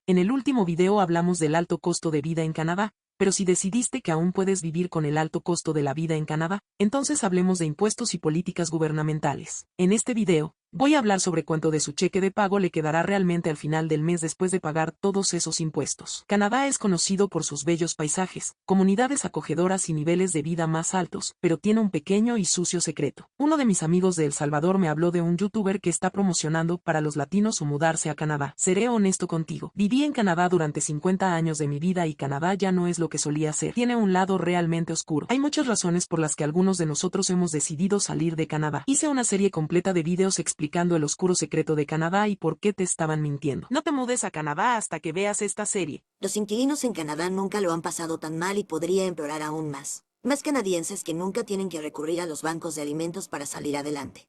En el último video hablamos del alto costo de vida en Canadá, pero si decidiste que aún puedes vivir con el alto costo de la vida en Canadá, entonces hablemos de impuestos y políticas gubernamentales. En este video, voy a hablar sobre cuánto de su cheque de pago le quedará realmente al final del mes después de pagar todos esos impuestos. Canadá es conocido por sus bellos paisajes, comunidades acogedoras y niveles de vida más altos, pero tiene un pequeño y sucio secreto. Uno de mis amigos de El Salvador me habló de un youtuber que está promocionando para los latinos o mudarse a Canadá. Seré honesto contigo. Viví en Canadá durante 50 años de mi vida y Canadá ya no es lo que solía ser. Tiene un lado realmente oscuro. Hay muchas razones por las que algunos de nosotros hemos decidido salir de Canadá. Hice una serie completa de videos explicando el oscuro secreto de Canadá y por qué te estaban mintiendo. No te mudes a Canadá hasta que veas esta serie. Los inquilinos en Canadá nunca lo han pasado tan mal y podría empeorar aún más. Más canadienses que nunca tienen que recurrir a los bancos de alimentos para salir adelante.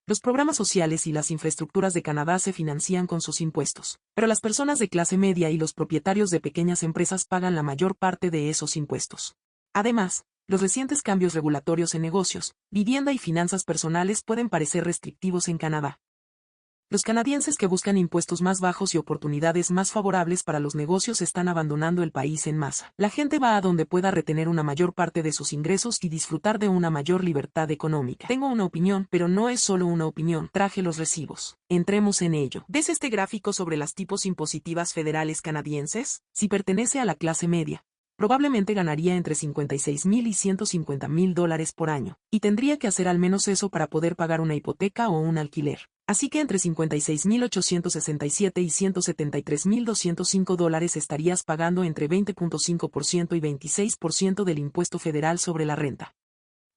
Los programas sociales y las infraestructuras de Canadá se financian con sus impuestos, pero las personas de clase media y los propietarios de pequeñas empresas pagan la mayor parte de esos impuestos. Además, los recientes cambios regulatorios en negocios, vivienda y finanzas personales pueden parecer restrictivos en Canadá. Los canadienses que buscan impuestos más bajos y oportunidades más favorables para los negocios están abandonando el país en masa. La gente va a donde pueda retener una mayor parte de sus ingresos y disfrutar de una mayor libertad económica. Tengo una opinión, pero no es solo una opinión. Traje los recibos. Entremos en ello. ¿Ves este gráfico sobre las tipos impositivas federales canadienses? Si pertenece a la clase media, probablemente ganaría entre $56,000 y $150,000 por año, y tendría que hacer al menos eso para poder pagar una hipoteca o un alquiler. Así que entre $56,867 y $173,205 estarías pagando entre 20.5% y 26% del impuesto federal sobre la renta.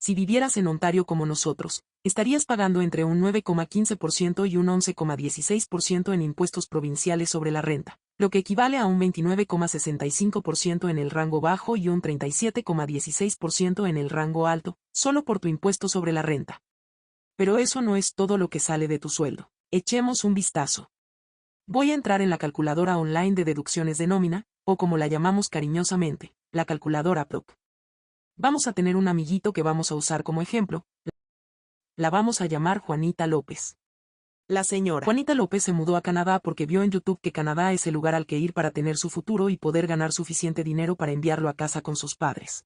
Si vivieras en Ontario como nosotros, estarías pagando entre un 9,15% y un 11,16% en impuestos provinciales sobre la renta, lo que equivale a un 29,65% en el rango bajo y un 37,16% en el rango alto, solo por tu impuesto sobre la renta. Pero eso no es todo lo que sale de tu sueldo. Echemos un vistazo. Voy a entrar en la calculadora online de deducciones de nómina, o como la llamamos cariñosamente, la calculadora PROC. Vamos a tener un amiguito que vamos a usar como ejemplo. La vamos a llamar Juanita López. La señora Juanita López se mudó a Canadá porque vio en YouTube que Canadá es el lugar al que ir para tener su futuro y poder ganar suficiente dinero para enviarlo a casa con sus padres.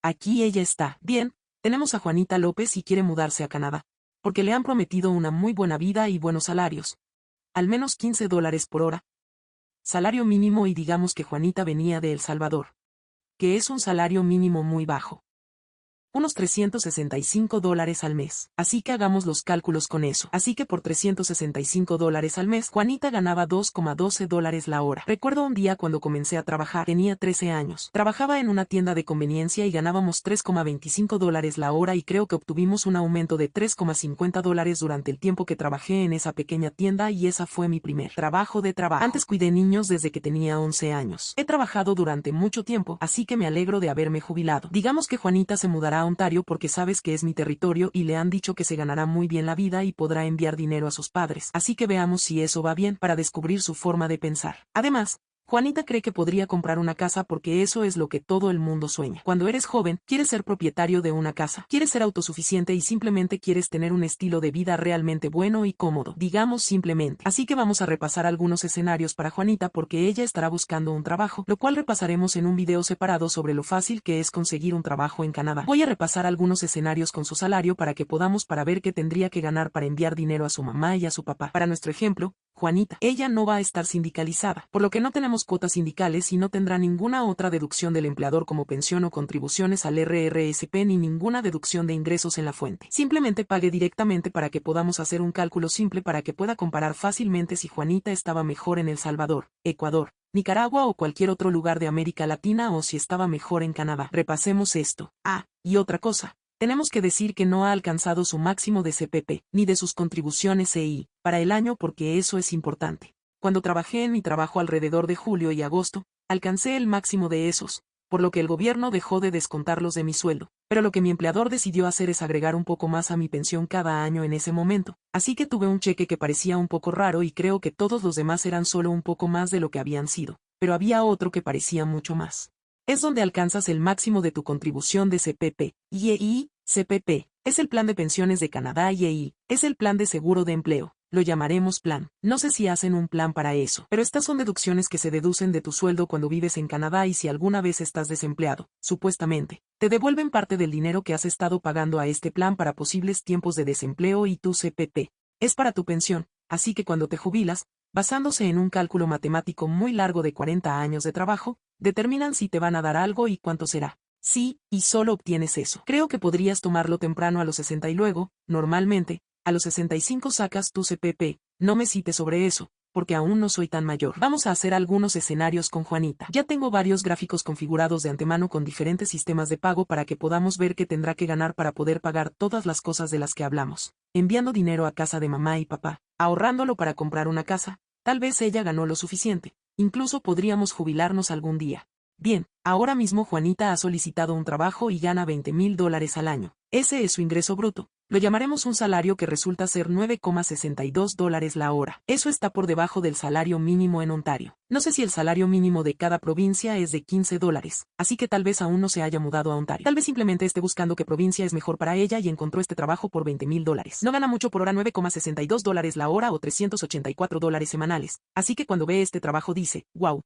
Aquí ella está. Bien, tenemos a Juanita López y quiere mudarse a Canadá, porque le han prometido una muy buena vida y buenos salarios. Al menos $15 por hora. Salario mínimo y digamos que Juanita venía de El Salvador, que es un salario mínimo muy bajo. Unos $365 al mes. Así que hagamos los cálculos con eso. Así que por $365 al mes, Juanita ganaba $2,12 la hora. Recuerdo un día cuando comencé a trabajar, tenía 13 años. Trabajaba en una tienda de conveniencia y ganábamos $3,25 la hora y creo que obtuvimos un aumento de $3,50 durante el tiempo que trabajé en esa pequeña tienda y esa fue mi primer trabajo de trabajo. Antes cuidé niños desde que tenía 11 años. He trabajado durante mucho tiempo, así que me alegro de haberme jubilado. Digamos que Juanita se mudará a Ontario porque sabes que es mi territorio y le han dicho que se ganará muy bien la vida y podrá enviar dinero a sus padres. Así que veamos si eso va bien para descubrir su forma de pensar. Además, Juanita cree que podría comprar una casa porque eso es lo que todo el mundo sueña. Cuando eres joven, quieres ser propietario de una casa, quieres ser autosuficiente y simplemente quieres tener un estilo de vida realmente bueno y cómodo. Digamos simplemente. Así que vamos a repasar algunos escenarios para Juanita porque ella estará buscando un trabajo, lo cual repasaremos en un video separado sobre lo fácil que es conseguir un trabajo en Canadá. Voy a repasar algunos escenarios con su salario para que podamos ver qué tendría que ganar para enviar dinero a su mamá y a su papá. Para nuestro ejemplo, Juanita, ella no va a estar sindicalizada, por lo que no tenemos cuotas sindicales y no tendrá ninguna otra deducción del empleador como pensión o contribuciones al RRSP ni ninguna deducción de ingresos en la fuente. Simplemente pague directamente para que podamos hacer un cálculo simple para que pueda comparar fácilmente si Juanita estaba mejor en El Salvador, Ecuador, Nicaragua o cualquier otro lugar de América Latina o si estaba mejor en Canadá. Repasemos esto. Y otra cosa. Tenemos que decir que no ha alcanzado su máximo de CPP, ni de sus contribuciones EI, para el año porque eso es importante. Cuando trabajé en mi trabajo alrededor de julio y agosto, alcancé el máximo de esos, por lo que el gobierno dejó de descontarlos de mi sueldo, pero lo que mi empleador decidió hacer es agregar un poco más a mi pensión cada año en ese momento, así que tuve un cheque que parecía un poco raro y creo que todos los demás eran solo un poco más de lo que habían sido, pero había otro que parecía mucho más. Es donde alcanzas el máximo de tu contribución de CPP, y EI, CPP, es el plan de pensiones de Canadá y EI, es el plan de seguro de empleo, lo llamaremos plan. No sé si hacen un plan para eso, pero estas son deducciones que se deducen de tu sueldo cuando vives en Canadá y si alguna vez estás desempleado, supuestamente, te devuelven parte del dinero que has estado pagando a este plan para posibles tiempos de desempleo y tu CPP. Es para tu pensión, así que cuando te jubilas, basándose en un cálculo matemático muy largo de 40 años de trabajo, determinan si te van a dar algo y cuánto será. Sí, y solo obtienes eso. Creo que podrías tomarlo temprano a los 60 y luego, normalmente, a los 65 sacas tu CPP, no me cites sobre eso, porque aún no soy tan mayor. Vamos a hacer algunos escenarios con Juanita. Ya tengo varios gráficos configurados de antemano con diferentes sistemas de pago para que podamos ver qué tendrá que ganar para poder pagar todas las cosas de las que hablamos. Enviando dinero a casa de mamá y papá, ahorrándolo para comprar una casa, tal vez ella ganó lo suficiente, incluso podríamos jubilarnos algún día. Bien, ahora mismo Juanita ha solicitado un trabajo y gana $20,000 al año. Ese es su ingreso bruto. Lo llamaremos un salario que resulta ser $9,62 la hora. Eso está por debajo del salario mínimo en Ontario. No sé si el salario mínimo de cada provincia es de $15, así que tal vez aún no se haya mudado a Ontario. Tal vez simplemente esté buscando qué provincia es mejor para ella y encontró este trabajo por $20,000. No gana mucho por hora, $9,62 la hora o $384 semanales. Así que cuando ve este trabajo dice, wow.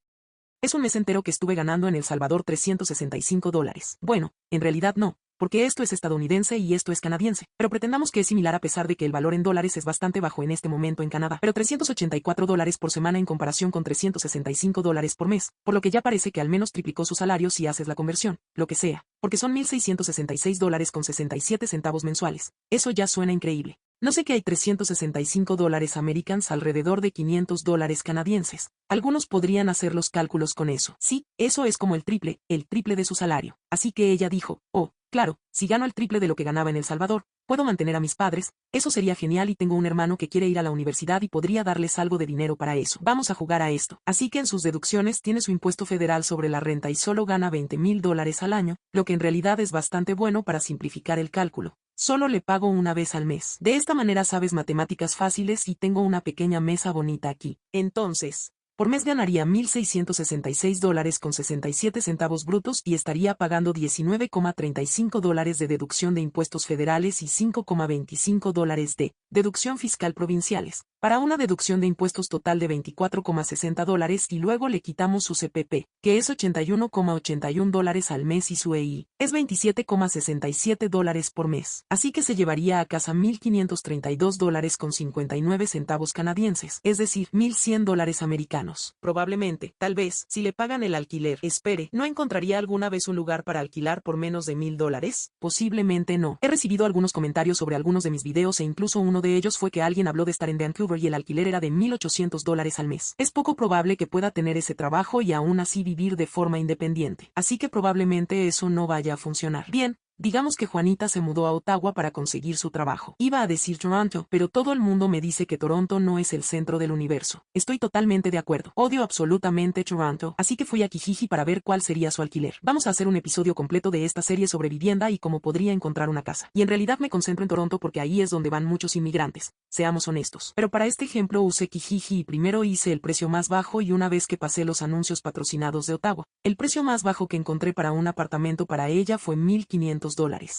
Es un mes entero que estuve ganando en El Salvador $365. Bueno, en realidad no, porque esto es estadounidense y esto es canadiense, pero pretendamos que es similar a pesar de que el valor en dólares es bastante bajo en este momento en Canadá, pero $384 por semana en comparación con $365 por mes, por lo que ya parece que al menos triplicó su salario si haces la conversión, lo que sea, porque son $1,666,67 mensuales. Eso ya suena increíble. No sé que hay $365 americanos alrededor de $500 canadienses. Algunos podrían hacer los cálculos con eso. Sí, eso es como el triple de su salario. Así que ella dijo, oh, claro, si gano el triple de lo que ganaba en El Salvador, puedo mantener a mis padres, eso sería genial y tengo un hermano que quiere ir a la universidad y podría darles algo de dinero para eso. Vamos a jugar a esto. Así que en sus deducciones tiene su impuesto federal sobre la renta y solo gana $20,000 al año, lo que en realidad es bastante bueno para simplificar el cálculo. Solo le pago una vez al mes. De esta manera sabes matemáticas fáciles y tengo una pequeña mesa bonita aquí. Entonces, por mes ganaría $1,666,67 brutos y estaría pagando $19,35 de deducción de impuestos federales y $5,25 de deducción fiscal provinciales, para una deducción de impuestos total de $24,60 y luego le quitamos su CPP, que es $81,81 al mes y su EI es $27,67 por mes. Así que se llevaría a casa $1,532,59 canadienses, es decir, $1,100 americanos. Probablemente, tal vez, si le pagan el alquiler, espere, ¿no encontraría alguna vez un lugar para alquilar por menos de $1,000? Posiblemente no. He recibido algunos comentarios sobre algunos de mis videos e incluso uno de ellos fue que alguien habló de estar en Vancouver y el alquiler era de $1,800 al mes. Es poco probable que pueda tener ese trabajo y aún así vivir de forma independiente. Así que probablemente eso no vaya a funcionar. Bien. Digamos que Juanita se mudó a Ottawa para conseguir su trabajo. Iba a decir Toronto, pero todo el mundo me dice que Toronto no es el centro del universo. Estoy totalmente de acuerdo. Odio absolutamente Toronto, así que fui a Kijiji para ver cuál sería su alquiler. Vamos a hacer un episodio completo de esta serie sobre vivienda y cómo podría encontrar una casa. Y en realidad me concentro en Toronto porque ahí es donde van muchos inmigrantes, seamos honestos. Pero para este ejemplo usé Kijiji y primero hice el precio más bajo y una vez que pasé los anuncios patrocinados de Ottawa, el precio más bajo que encontré para un apartamento para ella fue $1,500.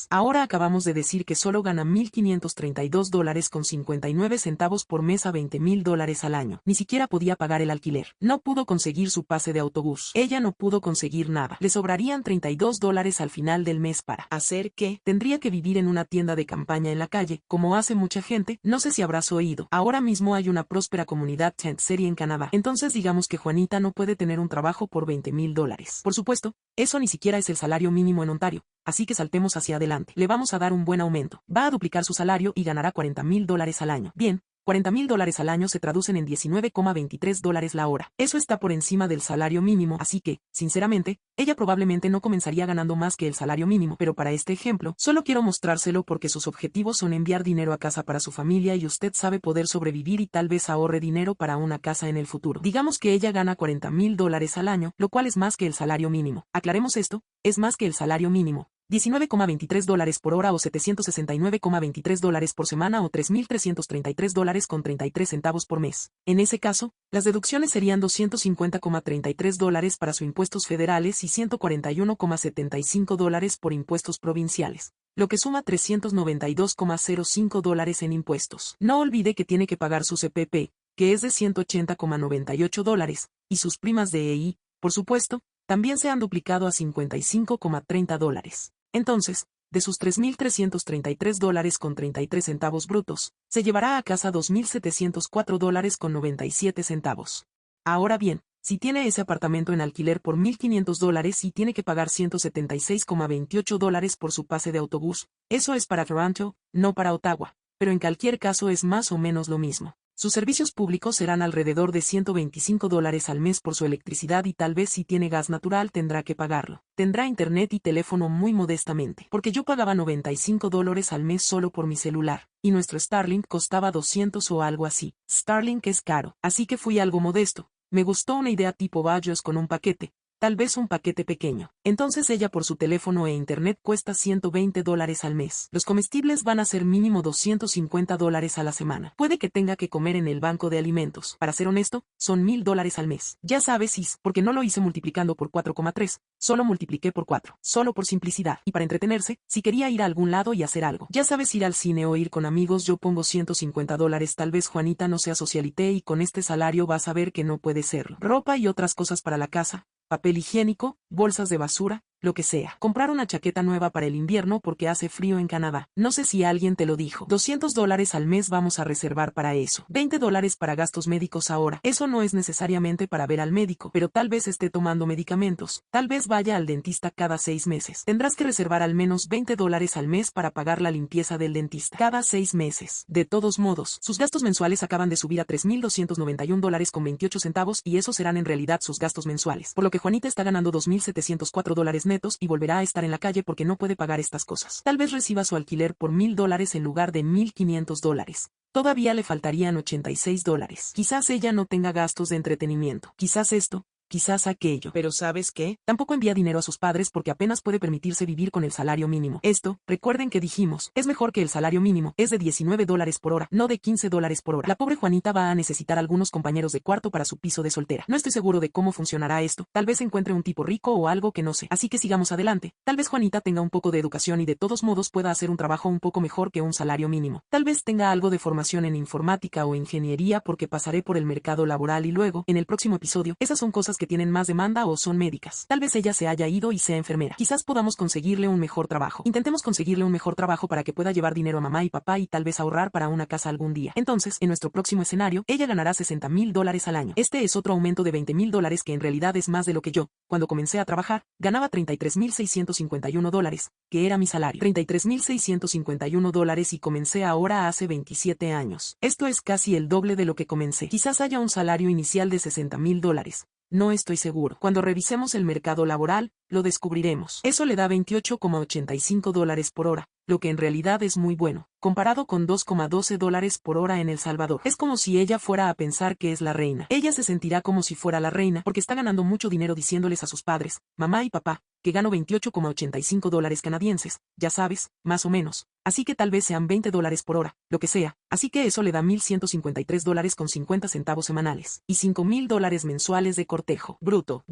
Ahora acabamos de decir que solo gana $1,532,59 por mes a $20,000 al año. Ni siquiera podía pagar el alquiler. No pudo conseguir su pase de autobús. Ella no pudo conseguir nada. Le sobrarían $32 al final del mes para hacer que tendría que vivir en una tienda de campaña en la calle, como hace mucha gente. No sé si habrás oído. Ahora mismo hay una próspera comunidad tent city en Canadá. Entonces digamos que Juanita no puede tener un trabajo por $20,000. Por supuesto, eso ni siquiera es el salario mínimo en Ontario. Así que saltemos hacia adelante. Le vamos a dar un buen aumento. Va a duplicar su salario y ganará $40,000 al año. Bien, $40,000 al año se traducen en $19,23 la hora. Eso está por encima del salario mínimo, así que, sinceramente, ella probablemente no comenzaría ganando más que el salario mínimo, pero para este ejemplo, solo quiero mostrárselo porque sus objetivos son enviar dinero a casa para su familia y usted sabe poder sobrevivir y tal vez ahorre dinero para una casa en el futuro. Digamos que ella gana $40,000 al año, lo cual es más que el salario mínimo. Aclaremos esto, es más que el salario mínimo. $19,23 por hora o $769,23 por semana o $3,333,33 por mes. En ese caso, las deducciones serían $250,33 para sus impuestos federales y $141,75 por impuestos provinciales. lo que suma $392,05 en impuestos. No olvide que tiene que pagar su CPP, que es de $180,98, y sus primas de EI, por supuesto, también se han duplicado a $55,30. Entonces, de sus $3,333,33 brutos, se llevará a casa $2,704,97. Ahora bien, si tiene ese apartamento en alquiler por $1,500 y tiene que pagar $176,28 por su pase de autobús, eso es para Toronto, no para Ottawa, pero en cualquier caso es más o menos lo mismo. Sus servicios públicos serán alrededor de $125 al mes por su electricidad y tal vez si tiene gas natural tendrá que pagarlo. Tendrá internet y teléfono muy modestamente, porque yo pagaba $95 al mes solo por mi celular, y nuestro Starlink costaba 200 o algo así. Starlink es caro, así que fui algo modesto. Me gustó una idea tipo Bajos con un paquete, tal vez un paquete pequeño. Entonces ella por su teléfono e internet cuesta $120 al mes. Los comestibles van a ser mínimo $250 a la semana. Puede que tenga que comer en el banco de alimentos. Para ser honesto, son $1,000 al mes. Ya sabes, Sis, porque no lo hice multiplicando por 4,3, solo multipliqué por 4, solo por simplicidad. Y para entretenerse, si quería ir a algún lado y hacer algo. Ya sabes, ir al cine o ir con amigos, yo pongo $150. Tal vez Juanita no sea socialité y con este salario vas a ver que no puede serlo. Ropa y otras cosas para la casa, papel higiénico, bolsas de basura, lo que sea. Comprar una chaqueta nueva para el invierno porque hace frío en Canadá. No sé si alguien te lo dijo. $200 al mes vamos a reservar para eso. $20 para gastos médicos ahora. Eso no es necesariamente para ver al médico, pero tal vez esté tomando medicamentos. Tal vez vaya al dentista cada 6 meses. Tendrás que reservar al menos $20 al mes para pagar la limpieza del dentista. Cada 6 meses. De todos modos, sus gastos mensuales acaban de subir a $3,291,28 y esos serán en realidad sus gastos mensuales. Por lo que Juanita está ganando $2,704 netos y volverá a estar en la calle porque no puede pagar estas cosas. Tal vez reciba su alquiler por $1,000 en lugar de $1,500. Todavía le faltarían $86. Quizás ella no tenga gastos de entretenimiento. Quizás esto, quizás aquello. Pero ¿sabes qué? Tampoco envía dinero a sus padres porque apenas puede permitirse vivir con el salario mínimo. Esto, recuerden que dijimos, es mejor que el salario mínimo, es de $19 por hora, no de $15 por hora. La pobre Juanita va a necesitar algunos compañeros de cuarto para su piso de soltera. No estoy seguro de cómo funcionará esto, tal vez encuentre un tipo rico o algo que no sé. Así que sigamos adelante. Tal vez Juanita tenga un poco de educación y de todos modos pueda hacer un trabajo un poco mejor que un salario mínimo. Tal vez tenga algo de formación en informática o ingeniería porque pasaré por el mercado laboral y luego, en el próximo episodio, esas son cosas que tienen más demanda o son médicas. Tal vez ella se haya ido y sea enfermera. Quizás podamos conseguirle un mejor trabajo. Intentemos conseguirle un mejor trabajo para que pueda llevar dinero a mamá y papá y tal vez ahorrar para una casa algún día. Entonces, en nuestro próximo escenario, ella ganará $60,000 al año. Este es otro aumento de $20,000 que en realidad es más de lo que yo, cuando comencé a trabajar, ganaba $33,651, que era mi salario. $33,651 y comencé ahora hace 27 años. Esto es casi el doble de lo que comencé. Quizás haya un salario inicial de $60,000. No estoy seguro. Cuando revisemos el mercado laboral, lo descubriremos. Eso le da $28,85 por hora, lo que en realidad es muy bueno, comparado con $2,12 por hora en El Salvador. Es como si ella fuera a pensar que es la reina. Ella se sentirá como si fuera la reina porque está ganando mucho dinero diciéndoles a sus padres, mamá y papá, que gano $28,85 canadienses, ya sabes, más o menos. Así que tal vez sean $20 por hora, lo que sea. Así que eso le da $1,153,50 semanales. Y $5,000 mensuales de cortejo. Bruto.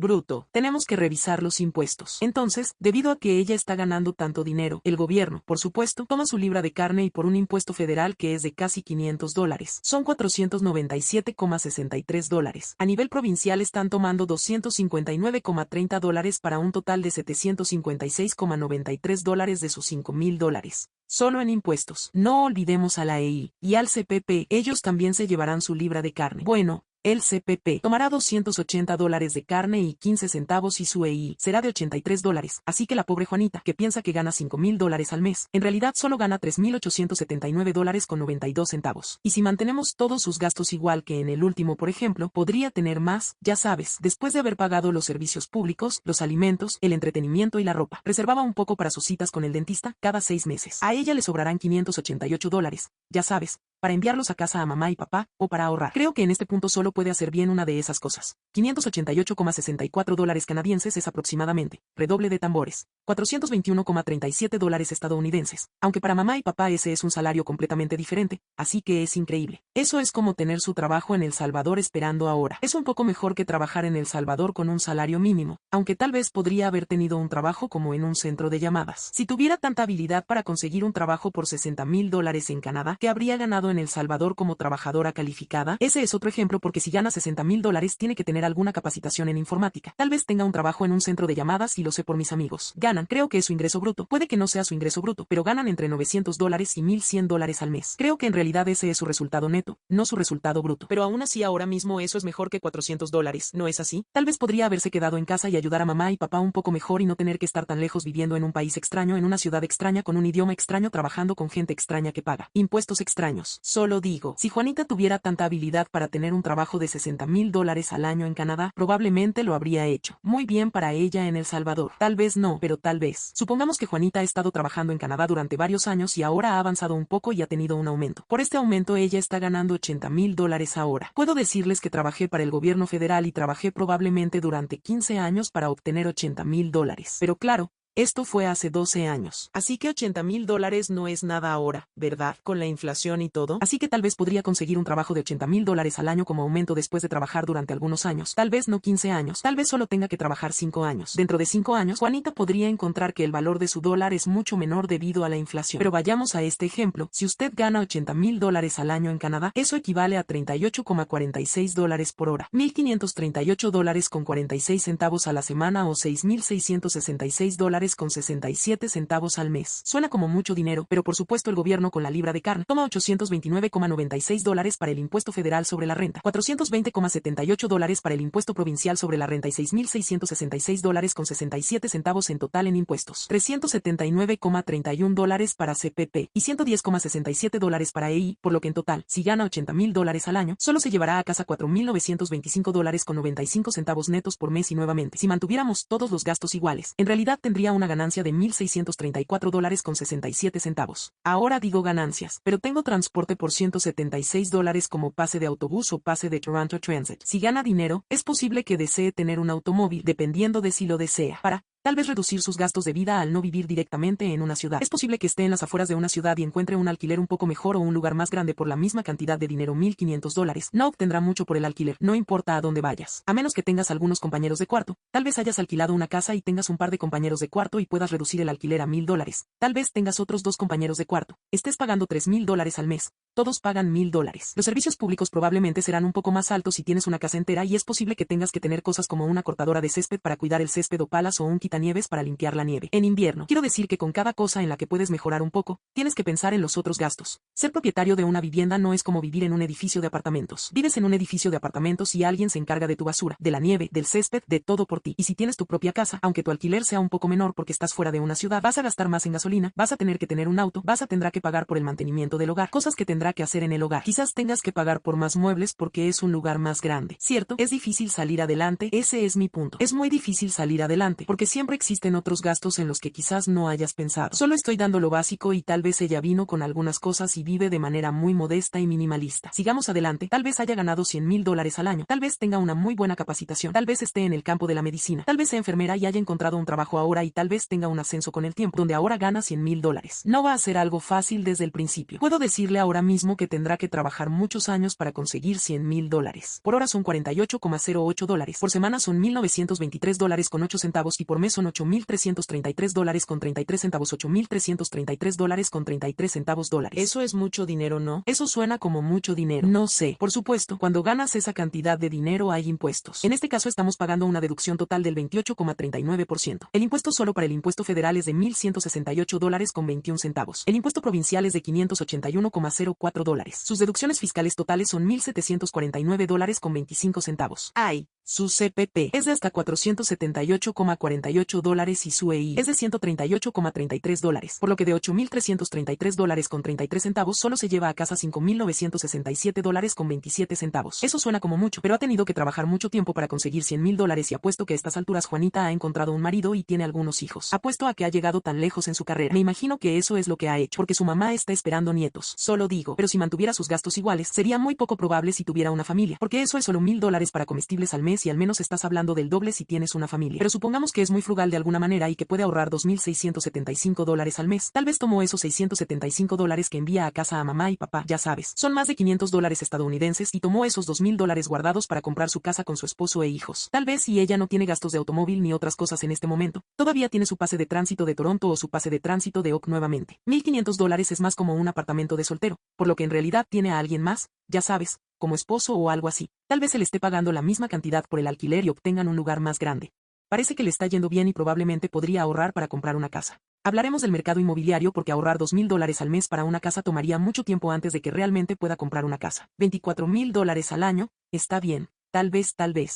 Tenemos que revisar los impuestos. Entonces, debido a que ella está ganando tanto dinero, el gobierno, por supuesto, toma su libra de carne y por un impuesto federal que es de casi $500. Son $497,63. A nivel provincial están tomando $259,30 para un total de $756,93 de sus $5,000. Solo en impuestos. No olvidemos a la EI y al CPP, ellos también se llevarán su libra de carne. Bueno, el CPP tomará $280 de carne y 15 centavos y su EI será de $83, así que la pobre Juanita, que piensa que gana $5,000 al mes, en realidad solo gana $3,879,92. Y si mantenemos todos sus gastos igual que en el último, por ejemplo, podría tener más, ya sabes, después de haber pagado los servicios públicos, los alimentos, el entretenimiento y la ropa. Reservaba un poco para sus citas con el dentista cada 6 meses. A ella le sobrarán $588, ya sabes, para enviarlos a casa a mamá y papá, o para ahorrar. Creo que en este punto solo puede hacer bien una de esas cosas. $588,64 canadienses es aproximadamente, redoble de tambores, $421,37 estadounidenses, aunque para mamá y papá ese es un salario completamente diferente, así que es increíble. Eso es como tener su trabajo en El Salvador esperando ahora. Es un poco mejor que trabajar en El Salvador con un salario mínimo, aunque tal vez podría haber tenido un trabajo como en un centro de llamadas. Si tuviera tanta habilidad para conseguir un trabajo por $60,000 en Canadá, que habría ganado en El Salvador como trabajadora calificada, ese es otro ejemplo porque si gana $60,000 tiene que tener alguna capacitación en informática. Tal vez tenga un trabajo en un centro de llamadas y lo sé por mis amigos. Ganan, creo que es su ingreso bruto. Puede que no sea su ingreso bruto, pero ganan entre $900 y $1,100 al mes. Creo que en realidad ese es su resultado neto, no su resultado bruto. Pero aún así ahora mismo eso es mejor que $400, ¿no es así? Tal vez podría haberse quedado en casa y ayudar a mamá y papá un poco mejor y no tener que estar tan lejos viviendo en un país extraño, en una ciudad extraña, con un idioma extraño, trabajando con gente extraña que paga impuestos extraños. Solo digo, si Juanita tuviera tanta habilidad para tener un trabajo de $60,000 al año en Canadá, probablemente lo habría hecho. Muy bien para ella en El Salvador. Tal vez no, pero tal vez. Supongamos que Juanita ha estado trabajando en Canadá durante varios años y ahora ha avanzado un poco y ha tenido un aumento. Por este aumento ella está ganando $80,000 ahora. Puedo decirles que trabajé para el gobierno federal y trabajé probablemente durante 15 años para obtener $80,000. Pero claro, esto fue hace 12 años. Así que $80,000 no es nada ahora, ¿verdad? Con la inflación y todo. Así que tal vez podría conseguir un trabajo de $80,000 al año como aumento después de trabajar durante algunos años. Tal vez no 15 años. Tal vez solo tenga que trabajar 5 años. Dentro de 5 años, Juanita podría encontrar que el valor de su dólar es mucho menor debido a la inflación. Pero vayamos a este ejemplo. Si usted gana $80,000 al año en Canadá, eso equivale a $38,46 por hora. $1,538,46 a la semana o $6,666 con 67 centavos al mes. Suena como mucho dinero, pero por supuesto el gobierno con la libra de carne toma $829,96 para el impuesto federal sobre la renta, $420,78 para el impuesto provincial sobre la renta y $6,666 con 67 centavos en total en impuestos, $379,31 para CPP y $110,67 para EI, por lo que en total, si gana $80,000 al año, solo se llevará a casa $4,925 con 95 centavos netos por mes y nuevamente, si mantuviéramos todos los gastos iguales, en realidad tendría una ganancia de $1,634 con 67 centavos. Ahora digo ganancias, pero tengo transporte por $176 como pase de autobús o pase de Toronto Transit. Si gana dinero, es posible que desee tener un automóvil, dependiendo de si lo desea, para tal vez reducir sus gastos de vida al no vivir directamente en una ciudad. Es posible que esté en las afueras de una ciudad y encuentre un alquiler un poco mejor o un lugar más grande por la misma cantidad de dinero, $1,500. No obtendrá mucho por el alquiler, no importa a dónde vayas. A menos que tengas algunos compañeros de cuarto. Tal vez hayas alquilado una casa y tengas un par de compañeros de cuarto y puedas reducir el alquiler a $1,000. Tal vez tengas otros 2 compañeros de cuarto. Estés pagando $3,000 al mes. Todos pagan $1,000. Los servicios públicos probablemente serán un poco más altos si tienes una casa entera y es posible que tengas que tener cosas como una cortadora de césped para cuidar el césped o palas o un quitanieves para limpiar la nieve. En invierno, quiero decir que con cada cosa en la que puedes mejorar un poco, tienes que pensar en los otros gastos. Ser propietario de una vivienda no es como vivir en un edificio de apartamentos. Vives en un edificio de apartamentos y alguien se encarga de tu basura, de la nieve, del césped, de todo por ti. Y si tienes tu propia casa, aunque tu alquiler sea un poco menor porque estás fuera de una ciudad, vas a gastar más en gasolina, vas a tener que tener un auto, tendrá que pagar por el mantenimiento del hogar, cosas que tendrá que hacer en el hogar. Quizás tengas que pagar por más muebles porque es un lugar más grande. ¿Cierto? Es difícil salir adelante, ese es mi punto. Es muy difícil salir adelante porque siempre existen otros gastos en los que quizás no hayas pensado. Solo estoy dando lo básico y tal vez ella vino con algunas cosas y vive de manera muy modesta y minimalista. Sigamos adelante. Tal vez haya ganado $100,000 al año. Tal vez tenga una muy buena capacitación. Tal vez esté en el campo de la medicina. Tal vez sea enfermera y haya encontrado un trabajo ahora y tal vez tenga un ascenso con el tiempo, donde ahora gana $100,000. No va a ser algo fácil desde el principio. Puedo decirle ahora mismo que tendrá que trabajar muchos años para conseguir $100,000. Por hora son $48,08. Por semana son $1,923 con 8 centavos y por mes son $8,333 con 33 centavos. $8,333 con 33 centavos dólares. Eso es mucho dinero, ¿no? Eso suena como mucho dinero. No sé. Por supuesto, cuando ganas esa cantidad de dinero hay impuestos. En este caso estamos pagando una deducción total del 28,39%. El impuesto solo para el impuesto federal es de $1,168 con 21 centavos. El impuesto provincial es de $581,04. Sus deducciones fiscales totales son $1,749 con 25 centavos. Ay, Su CPP es de hasta $478,48 y su EI es de $138,33, por lo que de $8,333,33 solo se lleva a casa $5,967,27. Eso suena como mucho, pero ha tenido que trabajar mucho tiempo para conseguir $100,000 y apuesto que a estas alturas Juanita ha encontrado un marido y tiene algunos hijos. Apuesto a que ha llegado tan lejos en su carrera. Me imagino que eso es lo que ha hecho, porque su mamá está esperando nietos. Solo digo, pero si mantuviera sus gastos iguales, sería muy poco probable si tuviera una familia, porque eso es solo $1,000 para comestibles al mes y al menos estás hablando del doble si tienes una familia. Pero supongamos que es muy frugal de alguna manera y que puede ahorrar $2,675 al mes. Tal vez tomó esos $675 que envía a casa a mamá y papá, ya sabes. Son más de $500 estadounidenses y tomó esos $2,000 guardados para comprar su casa con su esposo e hijos. Tal vez si ella no tiene gastos de automóvil ni otras cosas en este momento, todavía tiene su pase de tránsito de Toronto o su pase de tránsito de Oak nuevamente. $1,500 es más como un apartamento de soltero, por lo que en realidad tiene a alguien más, ya sabes, como esposo o algo así. Tal vez se le esté pagando la misma cantidad por el alquiler y obtengan un lugar más grande. Parece que le está yendo bien y probablemente podría ahorrar para comprar una casa. Hablaremos del mercado inmobiliario porque ahorrar $2,000 al mes para una casa tomaría mucho tiempo antes de que realmente pueda comprar una casa. $24,000 al año, está bien. Tal vez.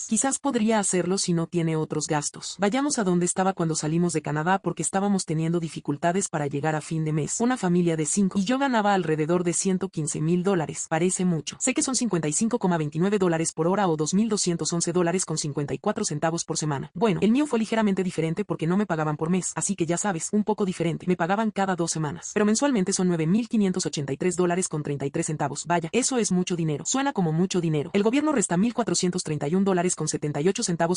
Quizás podría hacerlo si no tiene otros gastos. Vayamos a donde estaba cuando salimos de Canadá porque estábamos teniendo dificultades para llegar a fin de mes. Una familia de 5 y yo ganaba alrededor de $115,000. Parece mucho. Sé que son $55,29 por hora o $2,211,54 por semana. Bueno, el mío fue ligeramente diferente porque no me pagaban por mes, así que ya sabes, un poco diferente. Me pagaban cada 2 semanas. Pero mensualmente son $9,583,33. Vaya, eso es mucho dinero. Suena como mucho dinero. El gobierno resta $1,431,78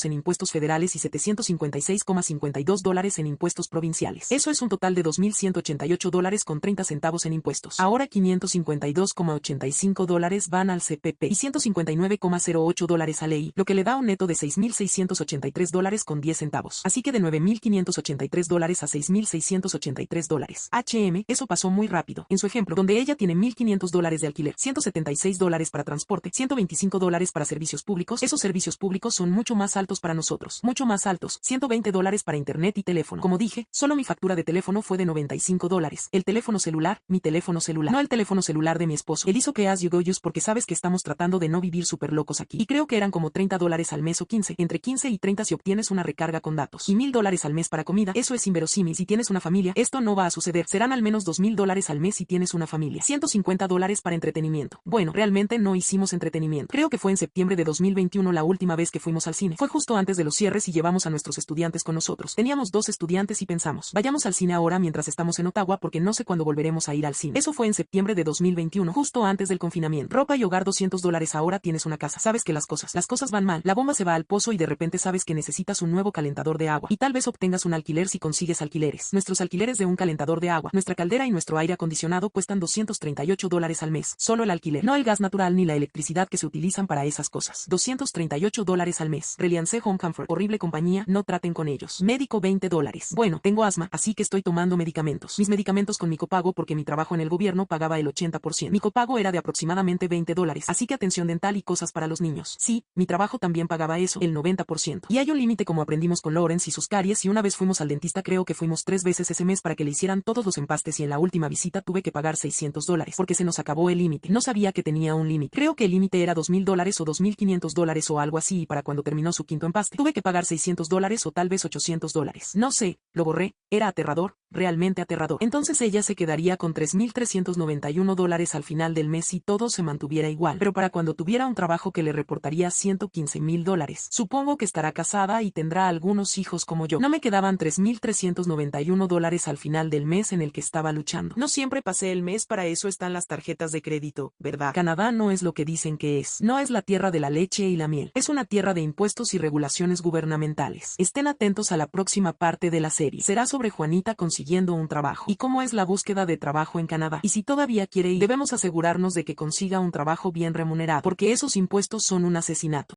en impuestos federales y $756,52 en impuestos provinciales. Eso es un total de $2,188,30 en impuestos. Ahora $552,85 van al CPP y $159,08 a ley, lo que le da un neto de $6,683,10. Así que de $9,583 a $6,683. Eso pasó muy rápido. En su ejemplo, donde ella tiene $1,500 de alquiler, $176 para transporte, $125 para servicios públicos, esos servicios públicos son mucho más altos para nosotros, mucho más altos, $120 para internet y teléfono. Como dije, solo mi factura de teléfono fue de $95. El teléfono celular, mi teléfono celular, no el teléfono celular de mi esposo. Él hizo que as you go use porque sabes que estamos tratando de no vivir súper locos aquí. Y creo que eran como $30 al mes o 15, entre 15 y 30 si obtienes una recarga con datos. Y $1,000 al mes para comida, eso es inverosímil. Si tienes una familia, esto no va a suceder. Serán al menos $2,000 al mes si tienes una familia. $150 para entretenimiento. Bueno, realmente no hicimos entretenimiento. Creo que fue en septiembre de 2021 la última vez que fuimos al cine. Fue justo antes de los cierres y llevamos a nuestros estudiantes con nosotros. Teníamos 2 estudiantes y pensamos, vayamos al cine ahora mientras estamos en Ottawa porque no sé cuándo volveremos a ir al cine. Eso fue en septiembre de 2021, justo antes del confinamiento. Ropa y hogar $200 ahora tienes una casa. Sabes que las cosas van mal. La bomba se va al pozo y de repente sabes que necesitas un nuevo calentador de agua. Y tal vez obtengas un alquiler si consigues alquileres. Nuestros alquileres de un calentador de agua, nuestra caldera y nuestro aire acondicionado cuestan $238 al mes. Solo el alquiler. No el gas natural ni la electricidad que se utilizan para esas cosas. $238 al mes. Reliance Home Comfort. Horrible compañía, no traten con ellos. Médico $20. Bueno, tengo asma, así que estoy tomando medicamentos. Mis medicamentos con mi copago porque mi trabajo en el gobierno pagaba el 80%. Mi copago era de aproximadamente $20, así que atención dental y cosas para los niños. Sí, mi trabajo también pagaba eso, el 90%. Y hay un límite como aprendimos con Lawrence y sus caries y una vez fuimos al dentista creo que fuimos 3 veces ese mes para que le hicieran todos los empastes y en la última visita tuve que pagar $600 porque se nos acabó el límite. No sabía que tenía un límite. Creo que el límite era $2,000 o $2,500 o algo así y para cuando terminó su quinto empaste tuve que pagar $600 o tal vez $800. No sé, lo borré, era aterrador, realmente aterrador. Entonces ella se quedaría con $3,391 al final del mes si todo se mantuviera igual, pero para cuando tuviera un trabajo que le reportaría $115,000. Supongo que estará casada y tendrá algunos hijos como yo. No me quedaban $3,391 al final del mes en el que estaba luchando. No siempre pasé el mes, para eso están las tarjetas de crédito, ¿verdad? Canadá no es lo que dicen que es. No es la tierra de la leche y la miel. Es una tierra de impuestos y regulaciones gubernamentales. Estén atentos a la próxima parte de la serie. Será sobre Juanita consiguiendo un trabajo y cómo es la búsqueda de trabajo en Canadá. Y si todavía quiere ir, debemos asegurarnos de que consiga un trabajo bien remunerado, porque esos impuestos son un asesinato.